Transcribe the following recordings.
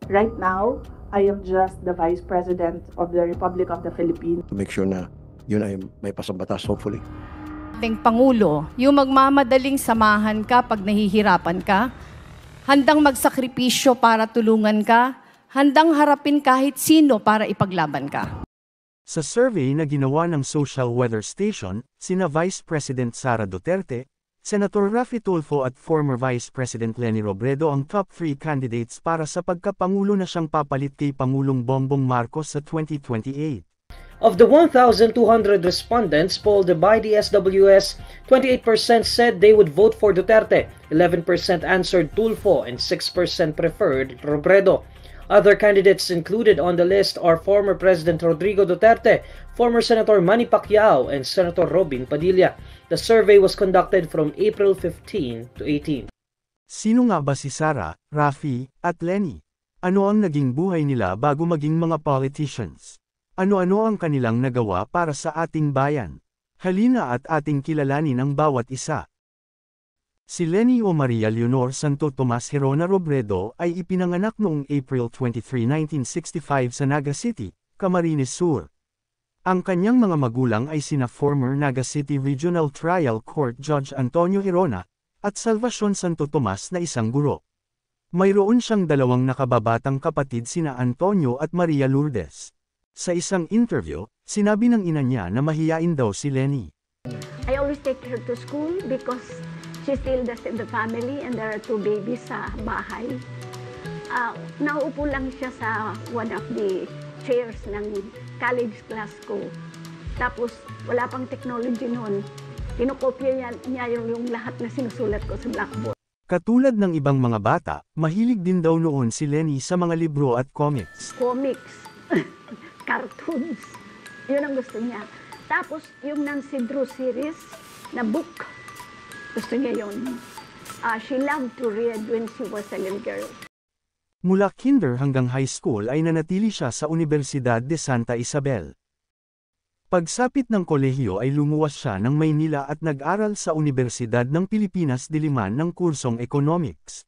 Right now, I am just the Vice President of the Republic of the Philippines. To make sure na yun ay may pasabatas, hopefully. Ating Pangulo, yung magmamadaling samahan ka pag nahihirapan ka, handang magsakripisyo para tulungan ka, handang harapin kahit sino para ipaglaban ka. Sa survey na ginawa ng Social Weather Station, sina Vice President Sara Duterte, Senator Raffy Tulfo at former Vice President Leni Robredo ang top 3 candidates para sa pagkapangulo na siyang papalit kay Pangulong Bongbong Marcos sa 2028. Of the 1,200 respondents polled by the SWS, 28% said they would vote for Duterte, 11% answered Tulfo, and 6% preferred Robredo. Other candidates included on the list are former President Rodrigo Duterte, former Senator Manny Pacquiao, and Senator Robin Padilla. The survey was conducted from April 15 to 18. Sino nga ba si Sara, Raffy, at Leni? Ano ang naging buhay nila bago maging mga politicians? Ano-ano ang kanilang nagawa para sa ating bayan? Halina at ating kilalanin ang bawat isa. Si Leni o Maria Leonor Santo Tomas Gerona Robredo ay ipinanganak noong April 23, 1965 sa Naga City, Camarines Sur. Ang kanyang mga magulang ay sina former Naga City Regional Trial Court Judge Antonio Gerona at Salvacion Santo Tomas na isang guro. Mayroon siyang dalawang nakababatang kapatid sina Antonio at Maria Lourdes. Sa isang interview, sinabi ng ina niya na mahiyain daw si Leni. I always take her to school because she still does in the family and there are 2 babies sa bahay. Nauupo lang siya sa one of the chairs ng college class ko. Tapos wala pang technology noon. Kinokopya niya yung lahat na sinusulat ko sa blackboard. Katulad ng ibang mga bata, mahilig din daw noon si Leni sa mga libro at comics. Comics, cartoons, yun ang gusto niya. Tapos yung Nancy Drew series na book, gusto niya yun. She loved to read when she was a little girl. Mula kinder hanggang high school ay nanatili siya sa Universidad de Santa Isabel. Pagsapit ng kolehiyo ay lumuwas siya ng Maynila at nag-aral sa Universidad ng Pilipinas Diliman ng kursong Economics.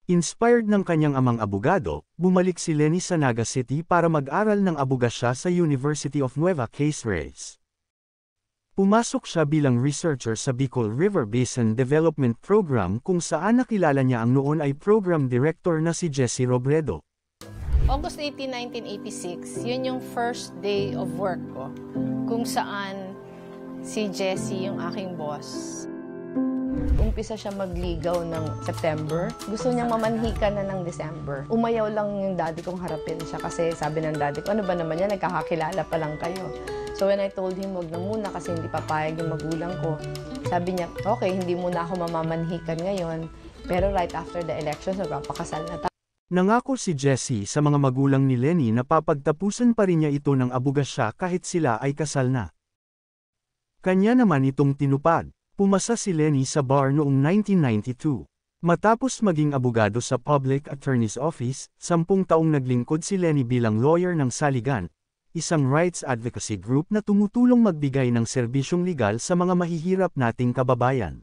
Inspired ng kanyang amang abogado, bumalik si Leni sa Naga City para mag-aral ng abogasya sa University of Nueva Cáceres. Pumasok siya bilang researcher sa Bicol River Basin Development Program kung saan nakilala niya ang noon ay program director na si Jessie Robredo. August 18, 1986, yun yung first day of work ko, kung saan si Jessie yung aking boss. Umpisa siya magligaw ng September. Gusto niyang mamanhikan na ng December. Umayaw lang yung daddy kong harapin siya kasi sabi ng daddy ko, ano ba naman yan, nagkakakilala pa lang kayo. So when I told him wag na muna kasi hindi papayag yung magulang ko, sabi niya, okay, hindi muna ako mamamanhikan ngayon, pero right after the elections, magpapakasal na tayo. Nangako si Jessie sa mga magulang ni Leni na papagtapusan pa rin niya ito ng abogasya kahit sila ay kasal na. Kanya naman itong tinupad. Pumasa si Leni sa bar noong 1992. Matapos maging abogado sa Public Attorney's Office, 10 taong naglingkod si Leni bilang lawyer ng Saligan, isang rights advocacy group na tumutulong magbigay ng serbisyong legal sa mga mahihirap nating kababayan.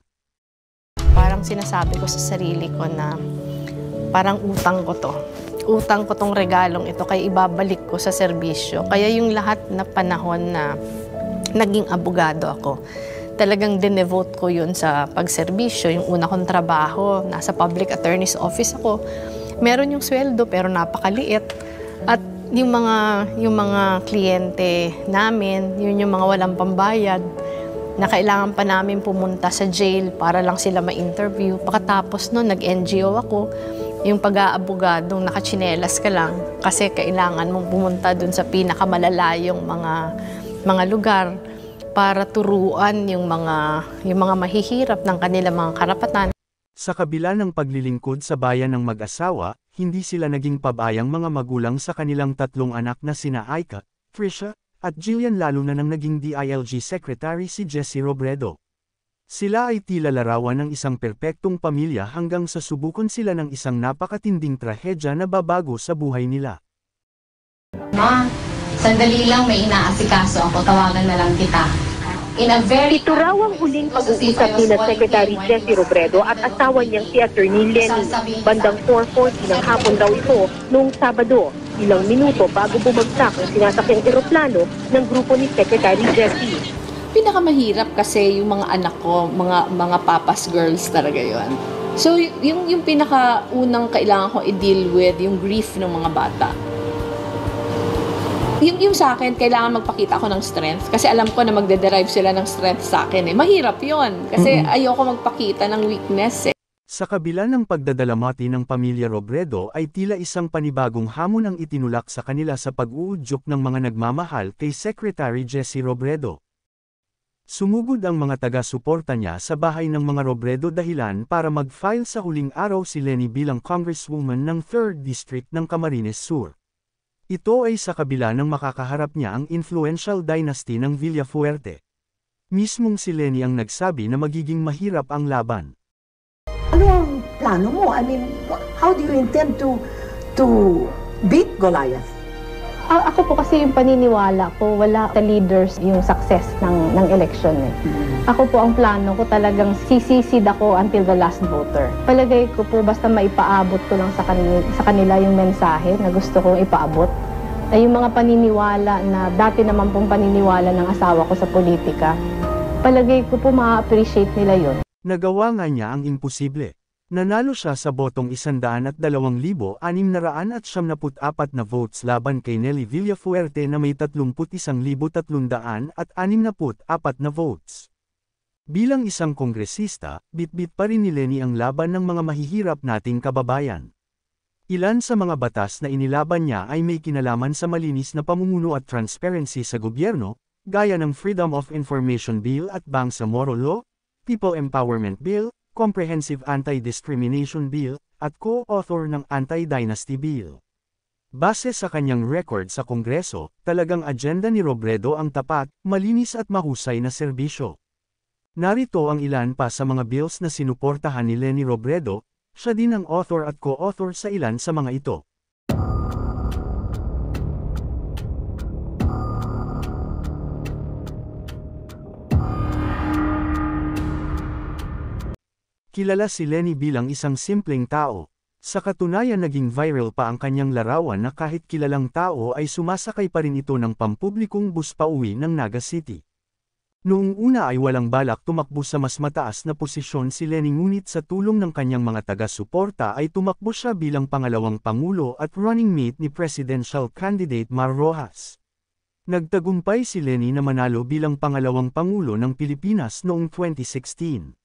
Parang sinasabi ko sa sarili ko na parang utang ko to. Utang ko tong regalong ito kaya ibabalik ko sa serbisyo. Kaya yung lahat na panahon na naging abogado ako, talagang dinevote ko yun sa pagserbisyo. Yung una kong trabaho, nasa public attorney's office ako. Meron yung sweldo pero napakaliit. At yung mga kliyente namin, yun yung mga walang pambayad, na kailangan pa namin pumunta sa jail para lang sila ma-interview. Pagkatapos nun, nag-NGO ako. Yung pag-aabogadong nakachinelas ka lang kasi kailangan mong pumunta dun sa pinakamalalayong mga lugar para turuan yung mga mahihirap ng kanilang mga karapatan. Sa kabila ng paglilingkod sa bayan ng mag-asawa, hindi sila naging pabayang mga magulang sa kanilang 3 anak na sina Aika, Trisha, at Jillian lalo na nang naging DILG Secretary si Jessie Robredo. Sila ay tila larawan ng isang perpektong pamilya hanggang sa subukan sila ng isang napakatinding trahedya na babago sa buhay nila. Ma, sandali lang may inaasikaso ako, tawagan na lang kita. Ito raw ang huling pag-uusap ni na Secretary Jessie Robredo at asawa niyang si Attorney Lenny. Bandang 4:40 ng hapon raw ito noong Sabado, ilang minuto bago bumagsak ang sinasakyang eroplano ng grupo ni Secretary Jessie. Pinakamahirap kasi yung mga anak ko, mga papas girls talaga yon. So yung pinakaunang kailangan ko i-deal with yung grief ng mga bata. Yung sa akin, kailangan magpakita ako ng strength kasi alam ko na magde-derive sila ng strength sa akin. Mahirap yon kasi ayoko magpakita ng weakness. Sa kabila ng pagdadalamati ng pamilya Robredo ay tila isang panibagong hamon ang itinulak sa kanila sa pag-uudyok ng mga nagmamahal kay Secretary Jessie Robredo. Sumugod ang mga taga-suporta niya sa bahay ng mga Robredo dahilan para mag-file sa huling araw si Lenny bilang congresswoman ng 3rd District ng Camarines Sur. Ito ay sa kabila ng makakaharap niya ang influential dynasty ng Villafuerte. Mismong si Lenny ang nagsabi na magiging mahirap ang laban. Ano ang plano mo? I mean, how do you intend to beat Goliath? Ako po kasi yung paniniwala ko, wala sa leaders yung success ng election eh. Ako po ang plano ko talagang sisisid ako until the last voter. Palagay ko po basta maipaabot ko lang sa kanila yung mensahe na gusto kong ipaabot. Ay yung mga paniniwala na dati naman pong paniniwala ng asawa ko sa politika, palagay ko po ma-appreciate nila yun. Nagawa nga niya ang imposible. Nanalo siya sa botong 102,674 na votes laban kay Nelly Villafuerte na may 31,364 na votes. Bilang isang kongresista, bitbit pa rin ni Lenny ang laban ng mga mahihirap nating kababayan. Ilan sa mga batas na inilaban niya ay may kinalaman sa malinis na pamumuno at transparency sa gobyerno, gaya ng Freedom of Information Bill at Bangsamoro Law, People Empowerment Bill, Comprehensive Anti-Discrimination Bill, at co-author ng Anti-Dynasty Bill. Base sa kanyang record sa Kongreso, talagang agenda ni Robredo ang tapat, malinis at mahusay na serbisyo. Narito ang ilan pa sa mga bills na sinuportahan ni Lenny Robredo, siya din ang author at co-author sa ilan sa mga ito. Kilala si Lenny bilang isang simpleng tao. Sa katunayan naging viral pa ang kanyang larawan na kahit kilalang tao ay sumasakay pa rin ito ng pampublikong bus pauwi ng Naga City. Noong una ay walang balak tumakbo sa mas mataas na posisyon si Lenny ngunit sa tulong ng kanyang mga taga-suporta ay tumakbo siya bilang pangalawang pangulo at running mate ni presidential candidate Mar Rojas. Nagtagumpay si Lenny na manalo bilang pangalawang pangulo ng Pilipinas noong 2016.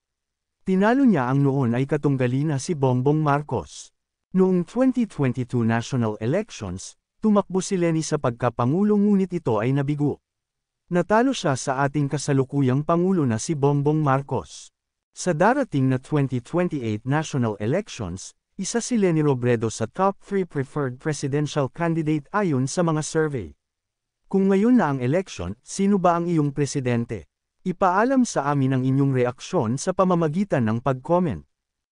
Tinalo niya ang noon ay katunggali na si Bongbong Marcos. Noong 2022 national elections, tumakbo si Lenny sa pagkapangulo ngunit ito ay nabigo. Natalo siya sa ating kasalukuyang pangulo na si Bongbong Marcos. Sa darating na 2028 national elections, isa si Lenny Robredo sa top 3 preferred presidential candidate ayon sa mga survey. Kung ngayon na ang election, sino ba ang iyong presidente? Ipaalam sa amin ang inyong reaksyon sa pamamagitan ng pag-comment.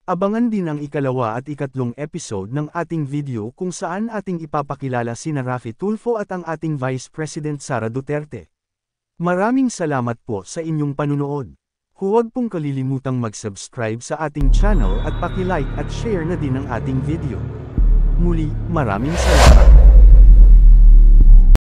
Abangan din ang ikalawa at ikatlong episode ng ating video kung saan ating ipapakilala sina Raffy Tulfo at ang ating Vice President Sara Duterte. Maraming salamat po sa inyong panunood. Huwag pong kalilimutang mag-subscribe sa ating channel at paki-like at share na din ang ating video. Muli, maraming salamat.